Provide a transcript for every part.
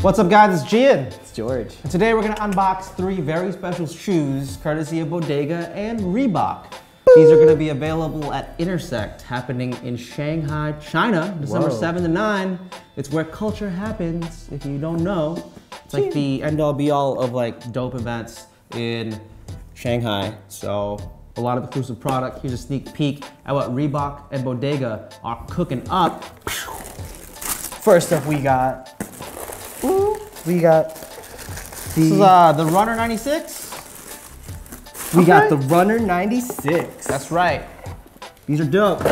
What's up guys, it's Gian. It's George. And today we're gonna unbox 3 very special shoes courtesy of Bodega and Reebok. These are gonna be available at Innersect, happening in Shanghai, China, December 7 to 9. It's where culture happens, if you don't know. It's like the end all be all of like dope events in Shanghai. So a lot of exclusive product. Here's a sneak peek at what Reebok and Bodega are cooking up. First up we got This is the Runner 96. We got the Runner 96. That's right. These are dope.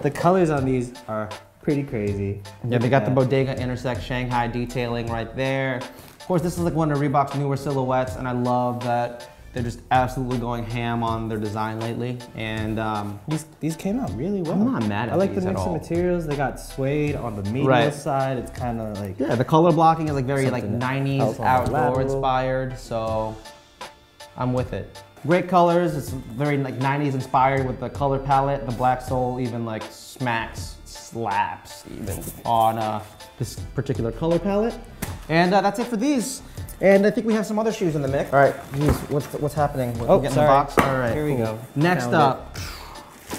The colors on these are pretty crazy. Yeah, they got the Bodega Intersect Shanghai detailing right there. Of course, this is like one of Reebok's newer silhouettes, and I love that they're just absolutely going ham on their design lately. And these came out really well. I'm not mad at I like the these mix at of all. materials. They got suede on the medial side. It's kind of like the color blocking is like very like something 90s outdoor inspired. So I'm with it. Great colors. It's very like 90s inspired with the color palette. The black sole even like slaps even on this particular color palette. And that's it for these. And I think we have some other shoes in the mix. All right, what's happening? Oh, Getting sorry. the box. All right, here we go. Next up.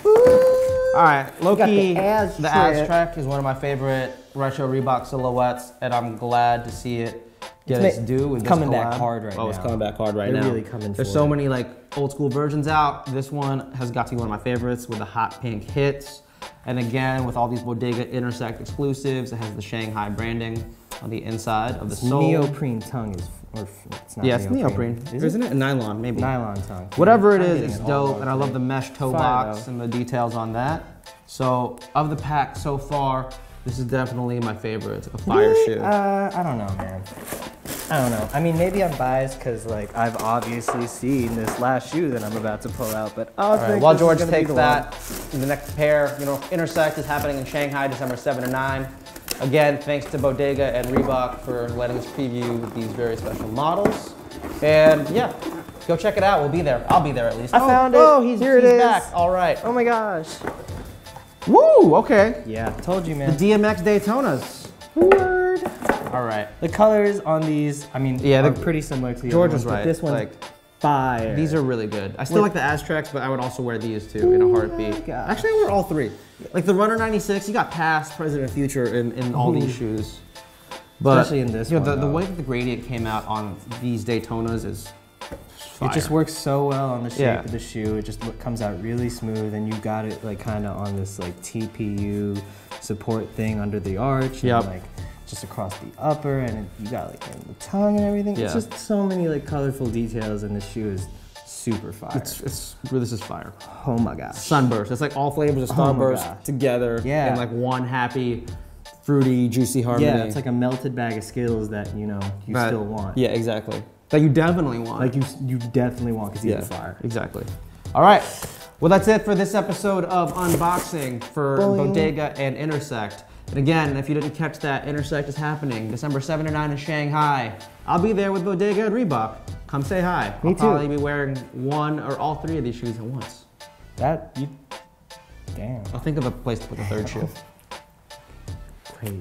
All right, Loki, the Aztrek is one of my favorite retro Reebok silhouettes, and I'm glad to see it get its due with this coming collab. back hard right now. Oh, it's coming back hard right now. They're really coming There's so many like old school versions out. This one has got to be one of my favorites with the hot pink hits. And again, with all these Bodega Intersect exclusives, it has the Shanghai branding on the inside of the sole. Neoprene tongue is, or it's not. Yeah, it's neoprene. Isn't it? Nylon, maybe. Nylon tongue. Whatever it is, it's dope, and I love the mesh toe box and the details on that. So, of the pack so far, this is definitely my favorite. It's like a fire shoe. I don't know, man. I don't know. I mean, maybe I'm biased because like I've obviously seen this last shoe that I'm about to pull out, but while George takes that, the next pair, Intersect is happening in Shanghai, December 7 to 9. Again, thanks to Bodega and Reebok for letting us preview these very special models. And yeah, go check it out. We'll be there. I'll be there at least. I found it. Oh, he's back. Is. All right. Oh my gosh. Woo, okay. Yeah, told you, man. The DMX Daytonas. Word. All right. The colors on these, I mean, they're pretty similar to the George other was ones, right. But this one's fire. These are really good. I still like the Aztreks, but I would also wear these too in a heartbeat. Actually, I wear all 3. Like the Runner 96, you got past, present, and future in all these shoes. But especially in this one. The way that the gradient came out on these Daytonas is fire. It just works so well on the shape of the shoe. It just comes out really smooth, and you got it like kind of on this like TPU support thing under the arch. And, like just across the upper, and you got like the tongue and everything. It's just so many like colorful details, and the shoe is super fire. This is fire. Oh my gosh. Sunburst. It's like all flavors of Starburst together in like one happy, fruity, juicy harmony. Yeah, it's like a melted bag of Skittles that you still want. Yeah, exactly. That you definitely want. Like you definitely want because it's fire. Exactly. All right. Well, that's it for this episode of unboxing for Bodega and Intersect. And again, if you didn't catch that, Intersect is happening December 7 to 9 in Shanghai. I'll be there with Bodega and Reebok. Come say hi. Me too. I'll probably be wearing one or all 3 of these shoes at once. Damn. I'll think of a place to put the 3rd shoe. Crazy.